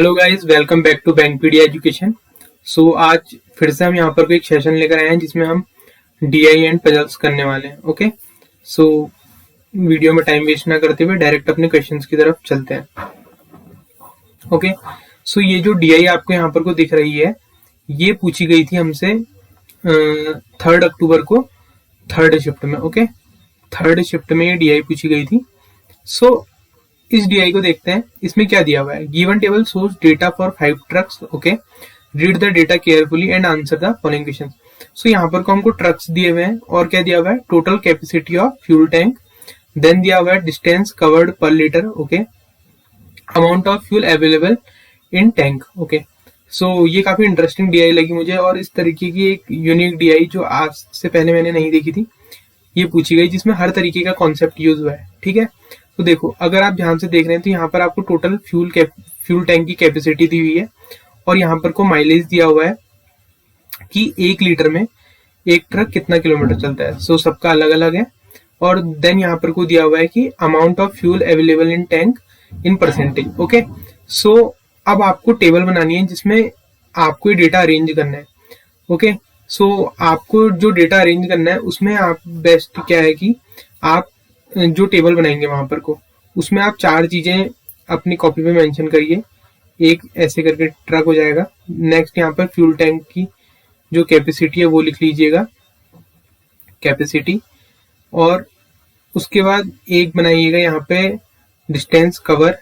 Hello guys, welcome back to Bankpedia education. So आज फिर से हम यहाँ पर कोई एक सेशन लेकर आए हैं जिसमें हम डीआई एंड पजल्स करने वाले हैं। ओके, सो वीडियो में टाइम वेस्ट ना करते हुए डायरेक्ट अपने क्वेश्चंस की तरफ चलते हैं। ओके, सो ये जो डीआई आपको यहाँ पर को दिख रही है, ये पूछी गई थी हमसे 3 अक्टूबर को थर्ड शिफ्ट में। ओके, थर्ड शिफ्ट में ये डीआई पूछी गई थी। सो इस डीआई को देखते हैं, इसमें क्या दिया हुआ है। Given table shows data for 5 trucks. Okay, read the data carefully and answer the following questions. So यहाँ पर को हमको ट्रक्स दिए हुए हैं और क्या दिया हुआ है, total capacity of fuel tank, then दिया हुआ है distance covered per litre. Okay, amount of fuel available in tank. Okay, so ये काफी इंटरेस्टिंग डीआई लगी मुझे और इस तरीके की एक यूनिक डीआई जो आज से पहले मैंने नहीं देखी थी, ये पूछी गई जिसमें हर तरीके का कॉन्सेप्ट यूज हुआ है। ठीक है, तो देखो अगर आप ध्यान से देख रहे हैं तो यहाँ पर आपको टोटल फ्यूल टैंक की कैपेसिटी दी हुई है और यहाँ पर को माइलेज दिया हुआ है कि 1 लीटर में एक ट्रक कितना किलोमीटर चलता है। सो सबका अलग अलग है। और देन यहाँ पर को दिया हुआ है कि amount of fuel available in tank in percentage. Okay, so अब आपको टेबल बनानी है जिसमें आपको ये डेटा अरेंज करना है। ओके, सो आपको जो डेटा अरेंज करना है उसमें आप बेस्ट क्या है कि आप जो टेबल बनाएंगे वहां पर को, उसमें आप 4 चीजें अपनी कॉपी पे मेंशन करिए। एक ऐसे करके ट्रक हो जाएगा। नेक्स्ट यहाँ पर फ्यूल टैंक की जो कैपेसिटी है वो लिख लीजिएगा, कैपेसिटी। और उसके बाद एक बनाइएगा यहाँ पे डिस्टेंस कवर्ड,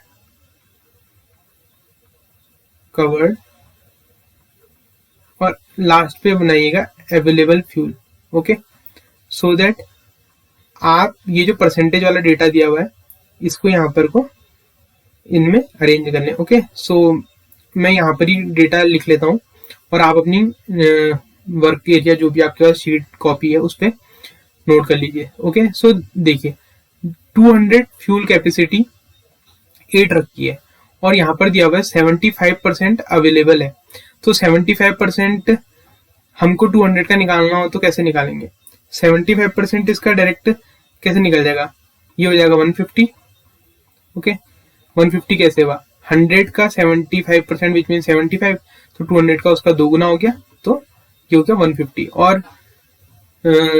और लास्ट पे बनाइएगा available fuel. Okay, so that आप ये जो परसेंटेज वाला डेटा दिया हुआ है इसको यहाँ पर को इनमें अरेंज कर लें। ओके, सो मैं यहाँ पर ही डेटा लिख लेता हूँ और आप अपनी वर्क एरिया जो भी आपके पास शीट कॉपी है उस पर नोट कर लीजिए। ओके, सो देखिए 200 फ्यूल कैपेसिटी 8 ट्रक की है और यहाँ पर दिया हुआ है 75% अवेलेबल है। तो 75% हमको 200 का निकालना हो तो कैसे निकालेंगे। 75% इसका डायरेक्ट कैसे निकल जाएगा, ये हो जाएगा 150। ओके, 150 कैसे हुआ, 100 का 75% विच मीन 75, तो 200 का उसका 2 गुना हो गया, तो ये हो गया 150 और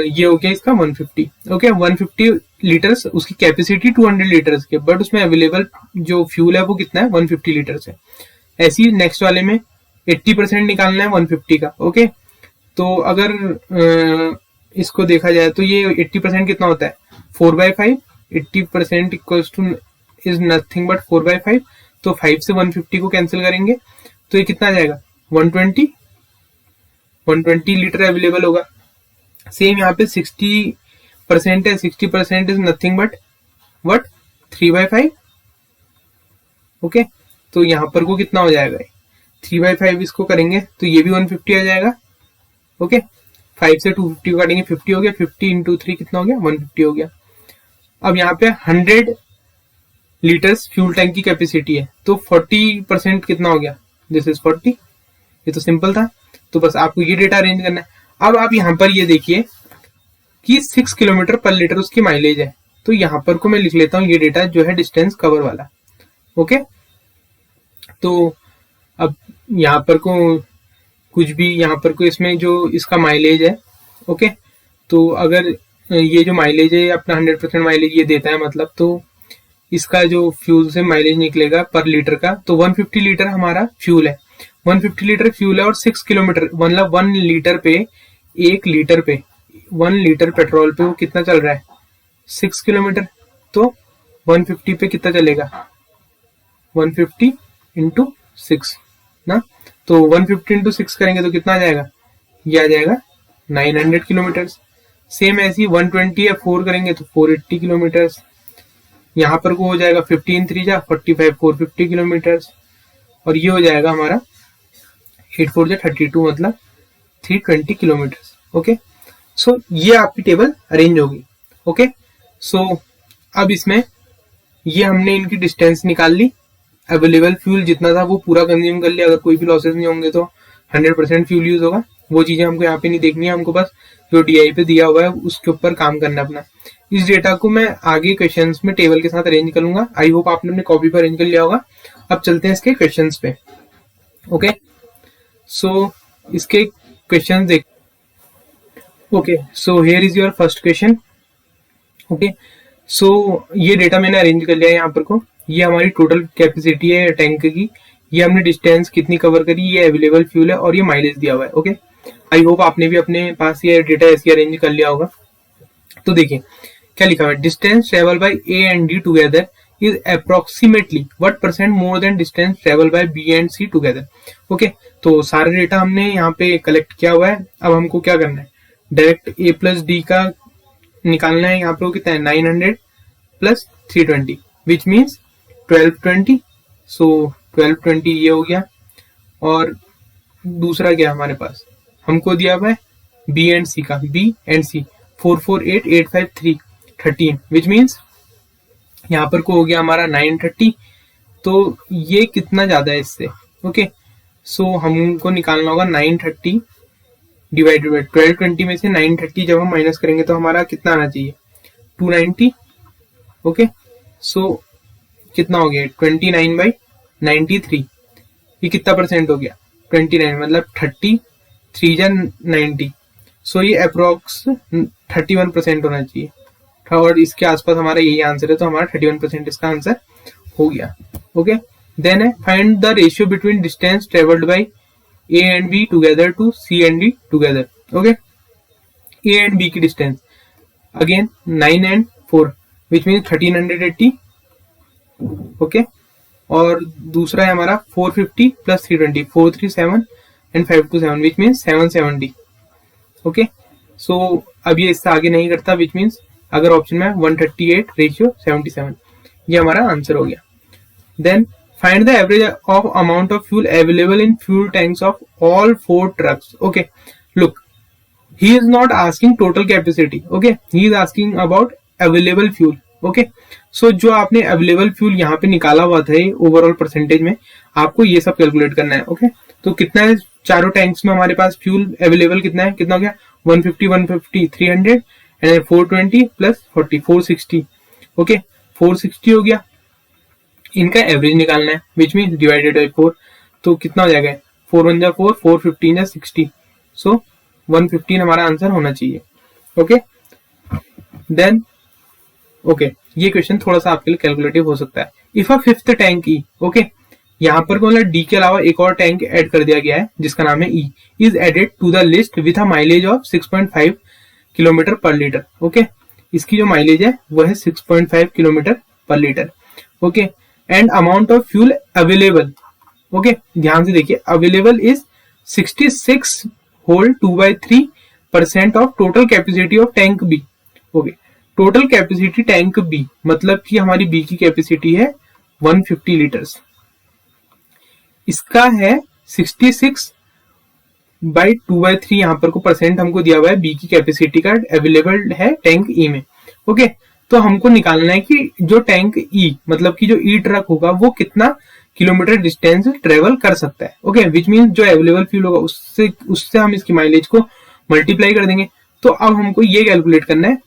ये हो गया इसका 150। ओके, 150 लीटर्स उसकी कैपेसिटी 200 लीटर्स के, बट उसमें अवेलेबल जो फ्यूल है वो कितना है, 150 लीटर्स है। ऐसे ही नेक्स्ट वाले में 80% निकालना है 150 का। ओके, तो अगर इसको देखा जाए तो ये 80% कितना होता है, 4/5। 80% equals two is nothing but 4/5। तो 5 से 150 को कैंसिल करेंगे तो ये कितना आ जाएगा, 120 लीटर अवेलेबल होगा। सेम यहाँ पे 60% है, 60% इज नथिंग बट 3/5। ओके, तो यहाँ पर को कितना हो जाएगा, 3/5 इसको करेंगे तो ये भी 150 आ जाएगा। ओके, 5 से 250 काटेंगे, 50 हो गया, 50 इंटू 3 कितना हो गया, 150 हो गया। अब यहाँ पे 100 लीटर्स फ्यूल टैंक की कैपेसिटी है तो 40% कितना हो गया, दिस इज 40। ये तो सिंपल था, तो बस आपको ये डेटा अरेंज करना है। अब आप यहाँ पर ये देखिए कि 6 किलोमीटर पर लीटर उसकी माइलेज है, तो यहाँ पर को मैं लिख लेता हूँ ये डेटा जो है डिस्टेंस कवर वाला। ओके, तो अब यहाँ पर को कुछ भी यहाँ पर को इसमें जो इसका माइलेज है। ओके, तो अगर ये जो माइलेज है अपना 100% माइलेज ये देता है, मतलब तो इसका जो फ्यूल से माइलेज निकलेगा पर लीटर का, तो 150 लीटर हमारा फ्यूल है। 150 लीटर फ्यूल है और 6 किलोमीटर मतलब 1 लीटर पे 1 लीटर पे 1 लीटर पेट्रोल पे वो कितना चल रहा है, 6 किलोमीटर। तो 150 पे कितना चलेगा, 150 इंटू 6 ना, तो 150 इंटू 6 करेंगे तो कितना आ जाएगा, ये आ जाएगा 900 किलोमीटर। सेम ऐसी 120 या 4 करेंगे तो 480 किलोमीटर। यहाँ पर को हो जाएगा 15 3 जा 45, 450 किलोमीटर। और ये हो जाएगा हमारा 8 4 जा 32 मतलब 320 किलोमीटर। ओके, सो ये आपकी टेबल अरेंज होगी। ओके, सो अब इसमें ये हमने इनकी डिस्टेंस निकाल ली, अवेलेबल फ्यूल जितना था वो पूरा कंज्यूम कर लिया। अगर कोई भी लॉसेस नहीं होंगे तो 100% फ्यूल यूज होगा। वो चीजें हमको यहाँ पे नहीं देखनी है, हमको बस जो डीआई पे दिया हुआ है उसके ऊपर काम करना अपना। इस डेटा को मैं आगे क्वेश्चंस में टेबल के साथ अरेंज करूंगा। आई होप आपने अपने कॉपी पर अरेंज कर लिया होगा। अब चलते हैं इसके क्वेश्चंस पे। ओके, सो इसके क्वेश्चंस देख। Okay, so here is your first question. Okay, so ये डेटा मैंने अरेंज कर लिया है यहाँ पर को। ये हमारी टोटल कैपेसिटी है टैंक की, ये हमने डिस्टेंस कितनी कवर करी, ये अवेलेबल फ्यूल है और ये माइलेज दिया हुआ है। ओके, आई होप आपने भी अपने पास ये डेटा ऐसे अरेंज कर लिया होगा। तो देखिए क्या लिखा हुआ है, distance travel by A and D together is approximately what percent more than distance travel by B and C together. Okay, तो सारा डेटा हमने यहाँ पे कलेक्ट किया हुआ है। अब हमको क्या करना है, डायरेक्ट ए प्लस डी का निकालना है। यहाँ पे कितना है, 900 प्लस 320 विच मीन्स 1220। सो 1220 ये हो गया। और दूसरा क्या हमारे पास, हमको दिया हुआ है बी एंड सी का, B and C 448853 13 which means यहाँ पर को हो गया हमारा 930। तो ये कितना ज्यादा है इससे। ओके, सो हमको निकालना होगा 930 डिवाइडेड बाई 1220 में से 930 जब हम माइनस करेंगे तो हमारा कितना आना चाहिए, 290। ओके, सो कितना हो गया 29/93। ये कितना परसेंट हो गया, 29 मतलब 30 3 जा 90। सो ये अप्रोक्स 31% होना चाहिए और इसके आसपास हमारा यही आंसर है। तो हमारा 31% इसका आंसर हो गया। ओके, देन है find the ratio between distance travelled by A and B together to C and D together. Okay, A and B की distance again 9 and 4 which mean 1380। Okay, और दूसरा है हमारा 450 plus 320 437 and 527 which mean 770। Okay, so अब ये इससे आगे नहीं करता विच मीन्स अगर ऑप्शन में 138:77, ये हमारा आंसर हो गया। Then find the average of amount of fuel available in fuel tanks of all 4 trucks. Okay, look he is not asking total capacity. Okay, he is asking about available fuel. Okay, so जो आपने available fuel यहाँ पे निकाला हुआ था overall percentage में, आपको ये सब कैलकुलेट करना है। ओके, तो कितना है चारों टैंक्स में हमारे पास फ्यूल अवेलेबल कितना है, कितना हो गया 150 150 300 एंड 420 प्लस 40 460। ओके, 460 हो गया। इनका एवरेज निकालना है विच मीन डिवाइडेड बाई 4। तो कितना हो जाएगा, 4 1 जा 4 4 15 जा 60। सो 115 हमारा आंसर होना चाहिए। ओके, देन ओके, ये क्वेश्चन थोड़ा सा आपके लिए कैलकुलेटिव हो सकता है। If a fifth tank E, okay, यहाँ पर मतलब डी के अलावा एक और टैंक ऐड कर दिया गया है जिसका नाम है E, is added to the list with a mileage of 6.5 kilometre per litre. Okay, इसकी जो माइलेज है वो है 6.5 kilometre per litre. Okay, and amount of fuel available. Okay, ध्यान से देखिए, available is 66 whole 2/3% of total capacity of tank B. Okay, total capacity tank B मतलब कि हमारी बी की कैपेसिटी है 150 लीटर्स, इसका है 66/2/3 यहाँ पर को परसेंट हमको दिया हुआ है बी की कैपेसिटी का अवेलेबल है टैंक ई में। ओके, तो हमको निकालना है कि जो टैंक ई मतलब कि जो ई ट्रक होगा वो कितना किलोमीटर डिस्टेंस ट्रेवल कर सकता है। ओके, विच मीन जो अवेलेबल फ्यूल होगा उससे हम इसकी माइलेज को मल्टीप्लाई कर देंगे। तो अब हमको ये कैलकुलेट करना है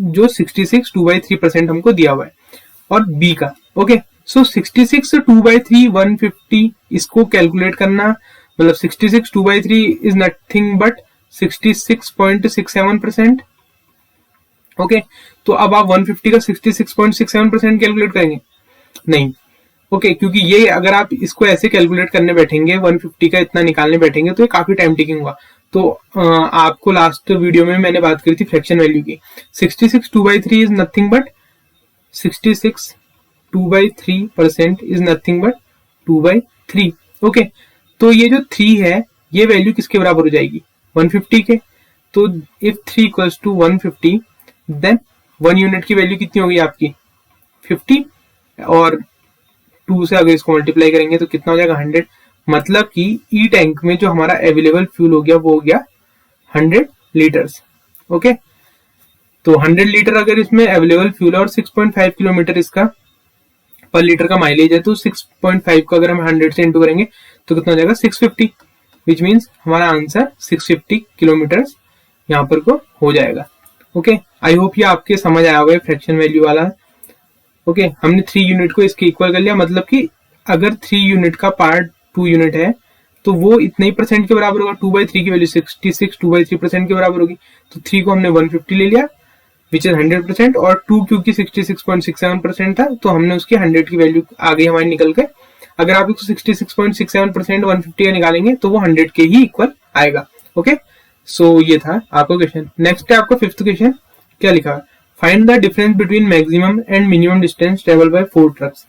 जो 66 2/3% हमको दिया हुआ है और बी का। ओके, सो 66 2/3 150 इसको कैलकुलेट करना मतलब 66 2/3 इज नथिंग बट 66.67%। ओके, तो अब आप 150 का 66.67% कैलकुलेट करेंगे नहीं। ओके, क्योंकि ये अगर आप इसको ऐसे कैलकुलेट करने बैठेंगे 150 का इतना निकालने बैठेंगे तो ये काफी टाइम टेकिंग होगा। तो आपको लास्ट वीडियो में मैंने बात करी थी फ्रैक्शन वैल्यू की। 66 2/3 is nothing but 66 2/3% is nothing but 2/3। Okay, तो ये जो 3 है ये वैल्यू किसके बराबर हो जाएगी 150 के। तो if 3 equals to 150 then 1 unit की वैल्यू कितनी होगी आपकी 50 और 2 से अगर इसको मल्टीप्लाई करेंगे तो कितना हो जाएगा 100। मतलब कि ई टैंक में जो हमारा अवेलेबल फ्यूल हो गया वो हो गया 100 लीटर्स। ओके, तो 100 लीटर अगर इसमें अवेलेबल फ्यूल है और 6.5 किलोमीटर इसका पर लीटर का माइलेज है तो 6.5 को अगर हम 100 से इंटू करेंगे तो कितना हो जाएगा 650 विच मीन्स हमारा आंसर 650 किलोमीटर यहाँ पर को हो जाएगा। ओके, आई होप ये आपके समझ आया होगा फ्रैक्शन वैल्यू वाला। ओके, हमने 3 यूनिट को इसके इक्वल कर लिया, मतलब कि अगर 3 यूनिट का पार्ट 2 यूनिट है तो वो इतने ही परसेंट के बराबर होगा। 2/3 की वैल्यू 66, 2/3% के बराबर होगी। तो 3 को हमने 150 ले लिया विच इज 100%, और 2 क्योंकि 66.67% था तो हमने उसकी 100 की वैल्यू आ गई हमारी निकल के। अगर आप इसको 66.67% 150 का निकालेंगे तो वो 100 के ही इक्वल आएगा। ओके, सो ये था आपका क्वेश्चन। नेक्स्ट है आपका 5th क्वेश्चन। क्या लिखा है? Find the difference between maximum and minimum distance travel bye 4 trucks.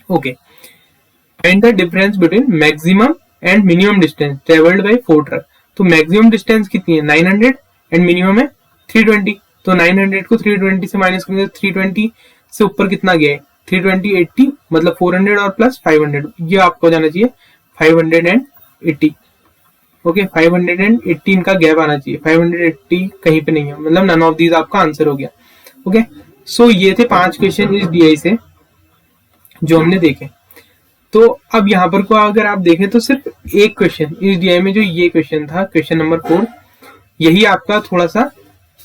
Okay, find the difference between maximum and minimum distance travelled bye 4 truck. तो मैक्सिमम डिस्टेंस कितनी है? 900 एंड मिनिमम है 320। तो 900 को 320 से माइनस करेंगे तो 320 से ऊपर कितना गया है? 320 80, मतलब 400 और प्लस 500, ये आपको जाना चाहिए 580। ओके, 580 इनका गैप आना चाहिए, 580 कहीं पे नहीं है, मतलब नन ऑफ दीज आपका आंसर हो गया। ओके, सो ये थे 5 क्वेश्चन इस डीआई से जो हमने देखे। तो अब यहाँ पर को अगर आप देखें तो सिर्फ एक क्वेश्चन इस डीआई में, जो ये क्वेश्चन था क्वेश्चन नंबर 4, यही आपका थोड़ा सा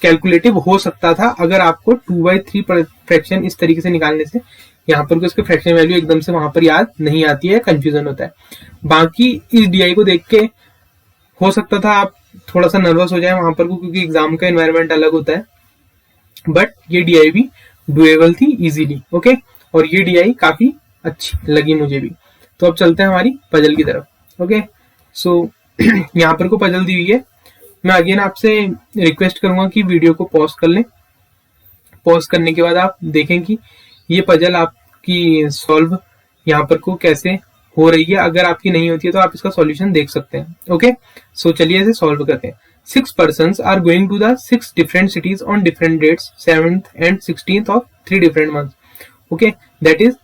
कैलकुलेटिव हो सकता था अगर आपको 2/3 फ्रैक्शन इस तरीके से निकालने से यहाँ पर उसके फ्रैक्शन वैल्यू एकदम से वहां पर याद नहीं आती है, कंफ्यूजन होता है। बाकी इस डीआई को देख के हो सकता था आप थोड़ा सा नर्वस हो जाए वहां पर को, क्योंकि एग्जाम का एनवायरनमेंट अलग होता है, बट ये डीआई भी डुएबल थी इजीली। ओके, और ये डीआई काफी अच्छी लगी मुझे भी। तो अब चलते हैं हमारी पजल की तरफ। ओके, सो यहाँ पर को पजल दी हुई है। मैं अगेन आपसे रिक्वेस्ट करूंगा कि वीडियो को पॉज कर लें। पॉज करने के बाद आप देखें कि ये पजल आपकी सॉल्व यहाँ पर को कैसे हो रही है। अगर आपकी नहीं होती है तो आप इसका सॉल्यूशन देख सकते हैं। ओके, सो चलिए इसे सॉल्व करते हैं। 6 persons are going to the 6 different cities on different dates, 7th and 16th of 3 different months. Okay, that is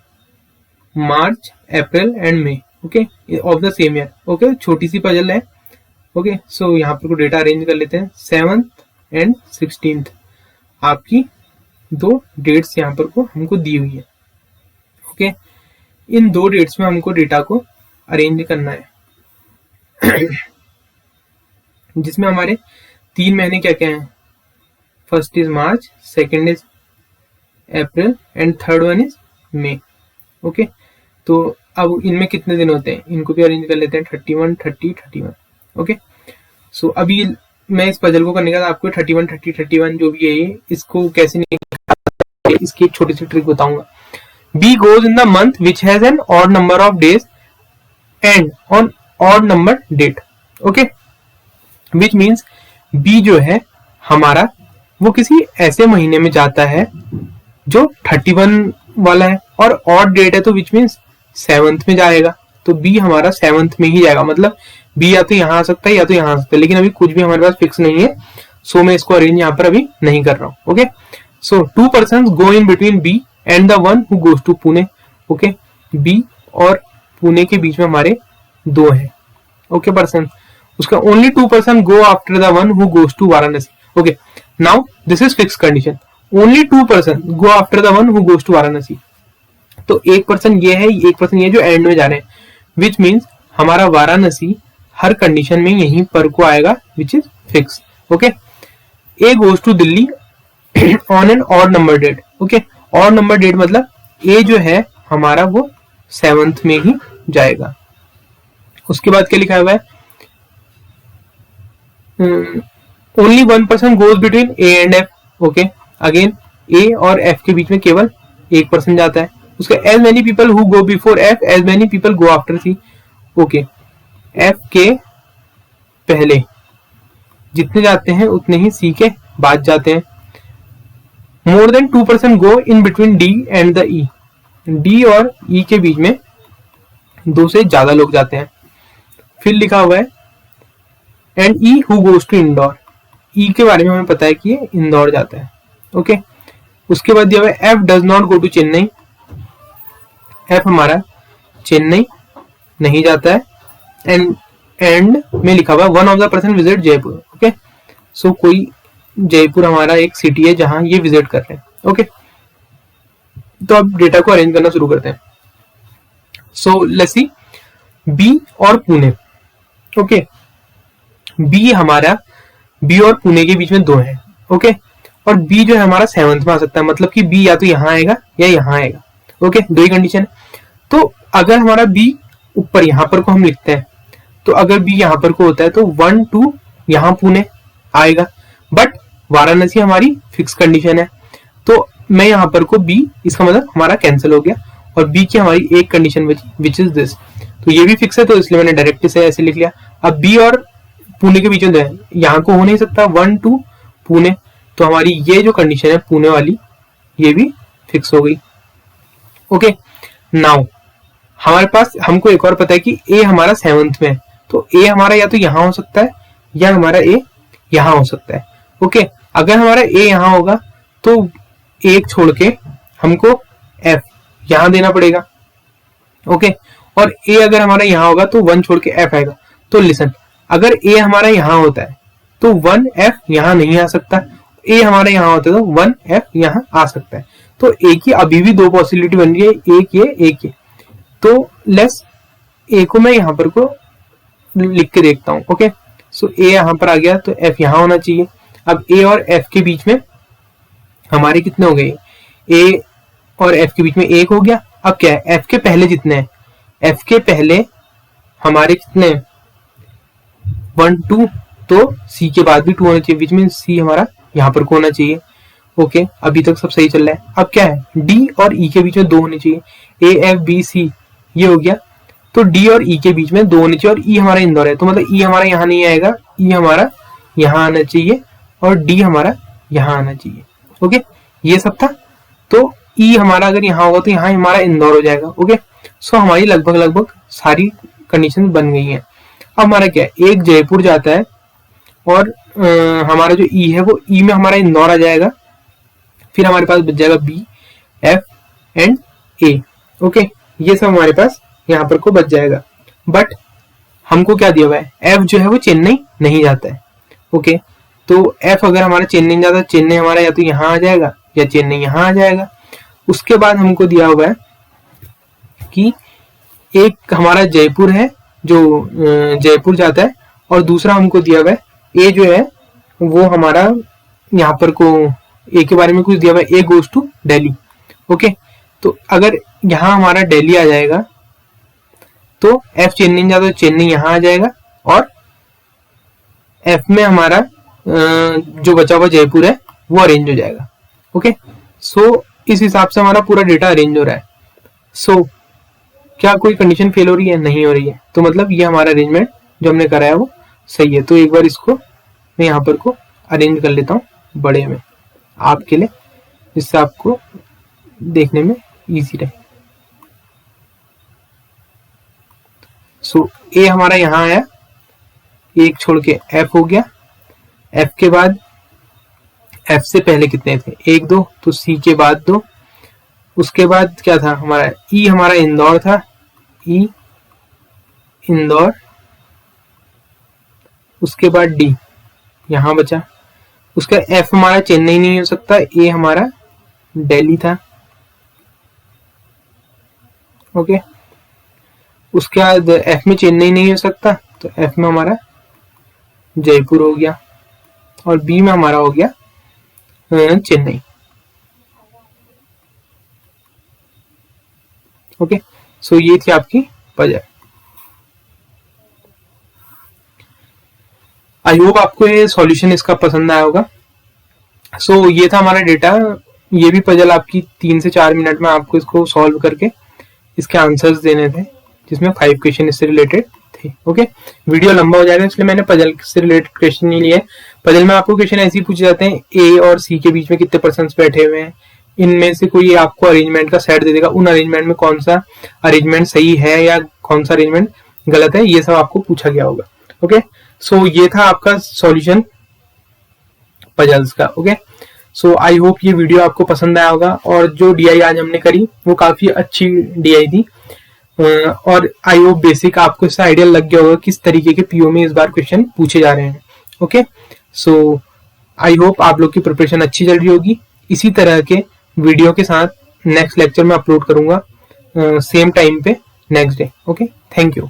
March, April and May. Okay, of the same year. Okay, छोटी सी puzzle है। Okay, सो यहाँ पर को data arrange कर लेते हैं। 7th and 16th आपकी 2 dates यहाँ पर को हमको दी हुई है। ओके, इन 2 डेट्स में हमको डेटा को अरेंज करना है जिसमें हमारे 3 महीने क्या क्या हैं? First is March, second is April and third one is May. Okay, तो अब इनमें कितने दिन होते हैं इनको भी अरेंज कर लेते हैं। 31, 30, 31। ओके, सो अभी मैं इस पजल को करने का आपको 31, 30, 31 जो भी है ये, इसको कैसे निकालना, इसकी एक छोटी सी ट्रिक बताऊंगा। B goes in the month which has an odd number of days and on odd number date. Okay, which means B जो है हमारा वो किसी ऐसे महीने में जाता है जो 31 वाला है और ऑड डेट है, तो विच मीन्स 7th में जाएगा। तो बी हमारा 7th में ही जाएगा, मतलब बी या तो यहाँ आ सकता है या तो यहाँ आ सकता है, लेकिन अभी कुछ भी हमारे पास फिक्स नहीं है। सो मैं इसको अरेंज यहाँ पर अभी नहीं कर रहा हूँ। Okay, so 2 persons go in between B and the one who goes to Pune. Okay, B और पुणे के बीच में हमारे 2 हैं। ओके, पर्सन, उसका only 2 person go after the one who goes to Varanasi. Okay, now this is fix condition, only 2 person go after the one who goes to Varanasi. तो एक person ये है, एक पर्सन ये जो एंड में जा रहे हैं, विच मीन्स हमारा वाराणसी हर कंडीशन में यहीं पर को आएगा, which is fix. Okay, A goes to Delhi on an odd number date. Okay, odd number date मतलब ए जो है हमारा वो 7th में ही जाएगा। उसके बाद क्या लिखा हुआ है? Only 1 person goes between A and F. Okay, again A और एफ के बीच में केवल एक पर्सन जाता है। उसका as many people who go before F, as many people go after C. Okay, F के पहले जितने जाते हैं उतने ही सी के बाद जाते हैं। More than 2 person go in between D and the E, D और ई के बीच में 2 से ज्यादा लोग जाते हैं। फिर लिखा हुआ है and E who goes to Indore, E के बारे में हमें पता है कि ये इंदौर जाता है। ओके, उसके बाद दिया हुआ है F does not go to Chennai, F हमारा चेन्नई नहीं जाता है। एंड में लिखा हुआ one of the person visit Jaipur. Okay, so कोई जयपुर हमारा एक सिटी है जहां ये विजिट कर रहे हैं। ओके, तो अब डेटा को अरेंज करना शुरू करते हैं। सो लेट्स सी बी और पुणे। ओके, बी हमारा, बी और पुणे के बीच में 2 है। ओके, और बी जो है हमारा 7th में आ सकता है, मतलब कि बी या तो यहाँ आएगा या यहाँ आएगा। ओके, दो ही कंडीशन है। तो अगर हमारा बी ऊपर यहाँ पर को हम लिखते हैं, तो अगर बी यहाँ पर को होता है तो 1 2 यहाँ पुणे आएगा, बट वाराणसी हमारी फिक्स कंडीशन है, तो मैं यहाँ पर को बी, इसका मतलब हमारा कैंसिल हो गया और बी की हमारी एक कंडीशन बची विच इज दिस। तो ये भी फिक्स है, तो इसलिए मैंने डायरेक्ट से ऐसे लिख लिया। अब बी और पुणे के बीच में यहाँ को हो नहीं सकता 1 2 पुणे, तो हमारी ये जो कंडीशन है पुणे वाली ये भी फिक्स हो गई। ओके, नाउ हमारे पास हमको एक और पता है कि ए हमारा 7th में है, तो ए हमारा या तो यहाँ हो सकता है या हमारा ए यहाँ हो सकता है। ओके, अगर हमारा ए यहाँ होगा तो एक छोड़ के हमको एफ यहाँ देना पड़ेगा। ओके, और ए अगर हमारा यहाँ होगा तो 1 छोड़ के एफ आएगा। तो लिसन, अगर ए हमारा यहाँ होता है तो 1 एफ यहाँ नहीं आ सकता, ए हमारा यहाँ होता है तो 1 एफ यहाँ आ सकता है। तो ए की अभी भी दो पॉसिबिलिटी बन रही है, एक ये एक ये। तो लेस ए को मैं यहाँ पर को लिख के देखता हूँ। ओके, सो ए यहाँ पर आ गया तो एफ यहाँ होना चाहिए। अब ए और एफ के बीच में हमारे कितने हो गए, ए और एफ के बीच में 1 हो गया। अब क्या है, एफ के पहले जितने हैं, एफ के पहले हमारे कितने 1 2, तो सी के बाद भी 2 होना चाहिए, बीच में सी हमारा यहाँ पर को होना चाहिए। ओके, अभी तक सब सही चल रहा है। अब क्या है, डी और ई के बीच में 2 होने चाहिए, ए एफ बी सी ये हो गया, तो डी और ई के बीच में 2 होने चाहिए और ई हमारा इंदौर है, तो मतलब ई हमारा यहाँ नहीं आएगा, ई हमारा यहाँ आना चाहिए और डी हमारा यहाँ आना चाहिए। ओके, ये सब था। तो ई हमारा अगर यहाँ होगा तो यहाँ हमारा इंदौर हो जाएगा। ओके, सो हमारी लगभग सारी कंडीशन बन गई हैं। अब हमारा क्या है, एक जयपुर जाता है और हमारा जो ई है वो ई में हमारा इंदौर आ जाएगा, फिर हमारे पास बच जाएगा B F and A. Okay, ये सब हमारे पास यहाँ पर को बच जाएगा। बट हमको क्या दिया हुआ है, एफ जो है वो चेन्नई नहीं जाता है। ओके, तो एफ अगर हमारा चेन्नई जाता है, चेन्नई हमारा या तो यहाँ आ जाएगा या चेन्नई यहाँ आ जाएगा। उसके बाद हमको दिया हुआ है कि एक हमारा जयपुर है जो जयपुर जाता है, और दूसरा हमको दिया हुआ है ए जो है वो हमारा यहाँ पर को ए के बारे में कुछ दिया हुआ है, A goes to Delhi. Okay, तो अगर यहाँ हमारा दिल्ली आ जाएगा तो एफ चेन्नई जाता है, चेन्नई यहाँ आ जाएगा और एफ में हमारा जो बचा हुआ जयपुर है वो अरेंज हो जाएगा। ओके, सो इस हिसाब से हमारा पूरा डेटा अरेंज हो रहा है। सो क्या कोई कंडीशन फेल हो रही है, नहीं हो रही है, तो मतलब ये हमारा अरेंजमेंट जो हमने करा है वो सही है। तो एक बार इसको मैं यहाँ पर को अरेंज कर लेता हूँ बड़े में आपके लिए, जिससे आपको देखने में इजी रहे। सो ए हमारा यहाँ आया, एक छोड़ के एफ हो गया, एफ के बाद एफ से पहले कितने थे 1 2, तो सी के बाद 2, उसके बाद क्या था हमारा ई, हमारा इंदौर था, ई इंदौर, उसके बाद डी यहाँ बचा, उसका एफ हमारा चेन्नई नहीं हो सकता, ए हमारा दिल्ली था। ओके, उसके बाद एफ में चेन्नई नहीं हो सकता, तो एफ में हमारा जयपुर हो गया और बी में हमारा हो गया चेन्नई। ओके, सो ये थी आपकी पजल। आई होप आपको ये सॉल्यूशन इसका पसंद आया होगा। सो ये था हमारा डेटा, ये भी पजल आपकी 3 से 4 मिनट में आपको इसको सॉल्व करके इसके आंसर्स देने थे, जिसमें 5 क्वेश्चन इससे रिलेटेड थे। ओके, वीडियो लंबा हो जाएगा इसलिए मैंने पजल से रिलेटेड क्वेश्चन नहीं लिए। पजल में आपको क्वेश्चन ऐसे ही पूछे जाते हैं, ए और सी के बीच में कितने पर्सन्स बैठे हुए हैं, इनमें से कोई आपको अरेंजमेंट का सेट दे देगा, उन अरेंजमेंट में कौन सा अरेंजमेंट सही है या कौन सा अरेंजमेंट गलत है, ये सब आपको पूछा गया होगा। ओके, सो ये था आपका सॉल्यूशन पजल्स का। ओके, सो आई होप ये वीडियो आपको पसंद आया होगा, और जो डीआई आज हमने करी वो काफी अच्छी डीआई थी, और आई होप बेसिक आपको इससे आइडिया लग गया होगा किस तरीके के पीओ में इस बार क्वेश्चन पूछे जा रहे हैं। ओके, सो आई होप आप लोग की प्रिपरेशन अच्छी चल रही होगी। इसी तरह के वीडियो के साथ नेक्स्ट लेक्चर में अपलोड करूंगा सेम टाइम पे next day. Okay, thank you.